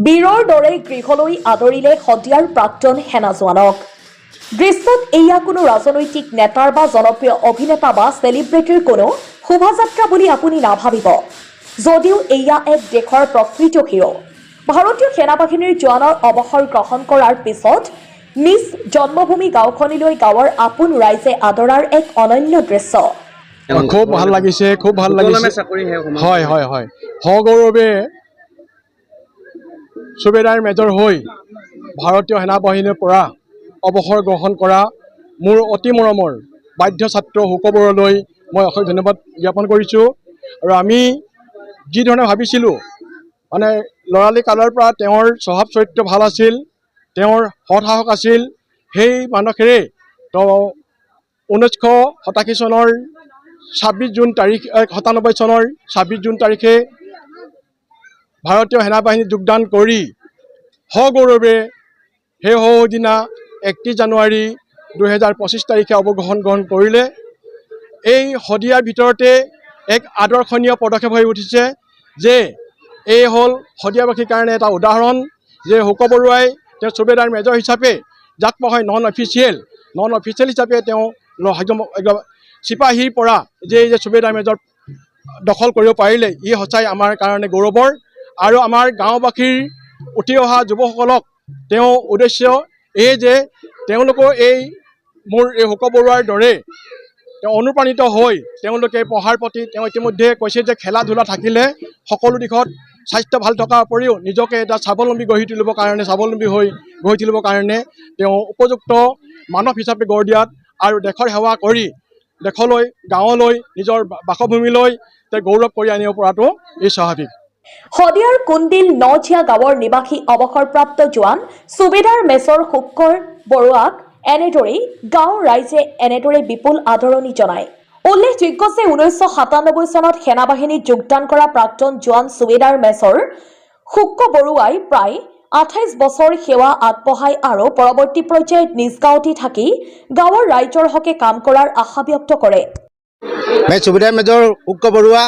বীৰৰ দৰে গৃহলৈ আদৰিলে শদিয়াৰ প্ৰাক্তন সেনা জোৱানক। দৃশ্যত এয়া কোনো ৰাজনৈতিক নেতাৰ বা জনপ্ৰিয় অভিনেতা বা চেলিব্ৰিটিৰ কোনো শোভাযাত্ৰা বুলি আপুনি নাভাবিব, যদিও এয়া এক দেশৰ প্ৰকৃত হিৰো। ভাৰতীয় সেনাবাহিনীৰ জোৱানৰ অৱসৰ গ্ৰহণ কৰাৰ পিছত নিজ জন্মভূমি গাঁওখনলৈ গাঁৱৰ আপোন ৰাইজে আদৰাৰ এক অনন্য দৃশ্য। খুব ভাল লাগিছে, হয় হয় হয় সগৌৰৱে সুবেদাৰ মেজৰ হৈ ভাৰতীয় সেনাবাহিনীৰ পৰা অৱসৰ গ্ৰহণ কৰা মোৰ অতি মৰমৰ বাধ্য ছাত্ৰ শুক বৰুৱালৈ মই অশেষ ধন্যবাদ জ্ঞাপন কৰিছোঁ। আৰু আমি যি ধৰণে ভাবিছিলোঁ, মানে ল'ৰালি কালৰ পৰা তেওঁৰ স্বভাৱ চৰিত্ৰ ভাল আছিল, তেওঁৰ সৎ সাহস আছিল, সেই মানসেৰে 1987 চনৰ 26 জুন তাৰিখ 97 চনৰ 26 জুন তাৰিখে ভাৰতীয় সেনাবাহিনীত যোগদান কৰি সগৌৰৱে সেই দিনা 31 জানুৱাৰী 2025 তাৰিখে অৱসৰ গ্ৰহণ কৰিলে। এই শদিয়াৰ ভিতৰতে এক আদৰ্শনীয় পদক্ষেপ হৈ উঠিছে যে এই হ'ল শদিয়াবাসীৰ কাৰণে এটা উদাহৰণ যে শুক বৰুৱাই তেওঁ সুবেদাৰ মেজৰ হিচাপে, যাক কোৱা হয় নন অফিচিয়েল হিচাপে তেওঁ চিপাহীৰ পৰা যে সুবেদাৰ মেজৰ দখল কৰিব পাৰিলে, ই সঁচাই আমাৰ কাৰণে গৌৰৱৰ। আৰু আমাৰ গাঁওবাসীৰ উঠি অহা যুৱকসকলক তেওঁ উদ্দেশ্য এই যে তেওঁলোকৰ এই শুক বৰুৱাৰ দৰে তেওঁ অনুপ্ৰাণিত হৈ তেওঁলোকে পঢ়াৰ প্ৰতি তেওঁ ইতিমধ্যে কৈছে যে খেলা ধূলা থাকিলে সকলো দিশত স্বাস্থ্য ভাল থকাৰ উপৰিও নিজকে এটা স্বাৱলম্বী গঢ়ি তুলিবৰ কাৰণে তেওঁ উপযুক্ত মানৱ হিচাপে গঢ় দিয়াত আৰু দেশৰ সেৱা কৰি দেশলৈ গাঁৱলৈ নিজৰ বাসভূমিলৈ তেওঁ গৌৰৱ কৰি আনিব পৰাটো এই স্বাভাৱিক। শদিয়াৰ কুন্দিল নজিয়া গাঁৱৰ নিবাসী অৱসৰপ্ৰাপ্ত জোৱান সুবেদাৰ মেজৰ শুক বৰুৱাক এনেদৰেই গাঁৱৰ ৰাইজে এনেদৰে বিপুল আদৰণি জনায়। উল্লেখযোগ্য যে 1997 চনত সেনাবাহিনীত যোগদান কৰা প্ৰাক্তন জোৱান সুবেদাৰ মেজৰ শুক বৰুৱাই প্ৰায় 28 বছৰ সেৱা আগবঢ়ায় আৰু পৰৱৰ্তী পৰ্যায়ত নিজ গাঁৱতে থাকি গাঁৱৰ ৰাইজৰ হকে কাম কৰাৰ আশা ব্যক্ত কৰে। मैं सुबेदार मेजर शुक बरुआ।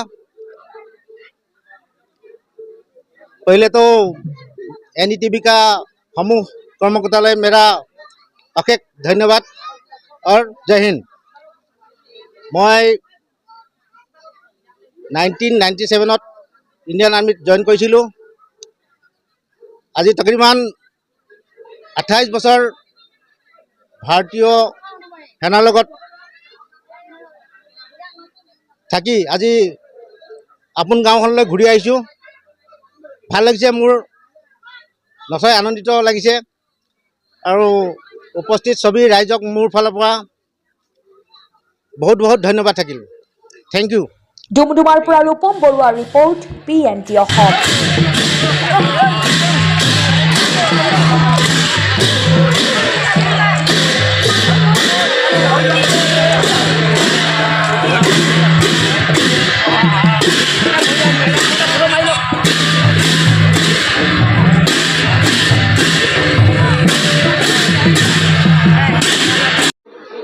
पहले तो NDTV का समूह कर्मकर्तालय मेरा अशेष धन्यवाद और जय हिंद। मैं 1997 इंडियन आर्मीत जॉइन কৰিছিলোঁ। আজি तकरीबान 28 বছৰ ভাৰতীয় সেনাৰ লগত থাকি আজি আপোন গাঁওখনলৈ ঘূৰি আহিছোঁ। ভাল লাগিছে, মোৰ নথৈ আনন্দিত লাগিছে আৰু উপস্থিত ছবি ৰাইজক মোৰ ফালৰ পৰা বহুত বহুত ধন্যবাদ থাকিল। Thank you. ডুমডুমাৰ পৰা ৰূপম বৰুৱাৰ ৰিপৰ্ট, PNT অসম।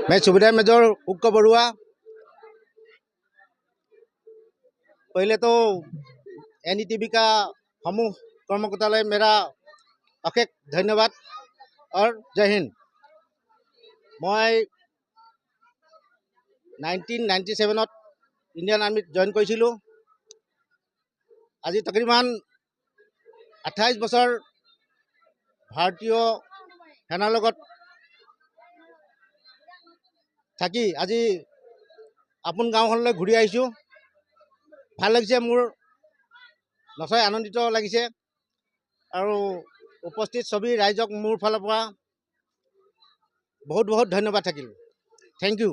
मैं सुबेदार मेजर शुक बरुआ। पहले तो NDTV का समूह कर्मकर्तालय मेरा अशेष धन्यवाद और जय हिंद। मैं 1997 इंडियन आर्मीत जॉइन কৰিছিলোঁ। আজি तकरीबान 28 বছৰ ভাৰতীয় সেনাৰ লগত থাকি আজি আপোন গাঁওখনলৈ ঘূৰি আহিছোঁ। ভাল লাগিছে, মোৰ নথৈ আনন্দিত লাগিছে আৰু উপস্থিত ছবি ৰাইজক মোৰ ফালৰ পৰা বহুত বহুত ধন্যবাদ থাকিল। Thank U.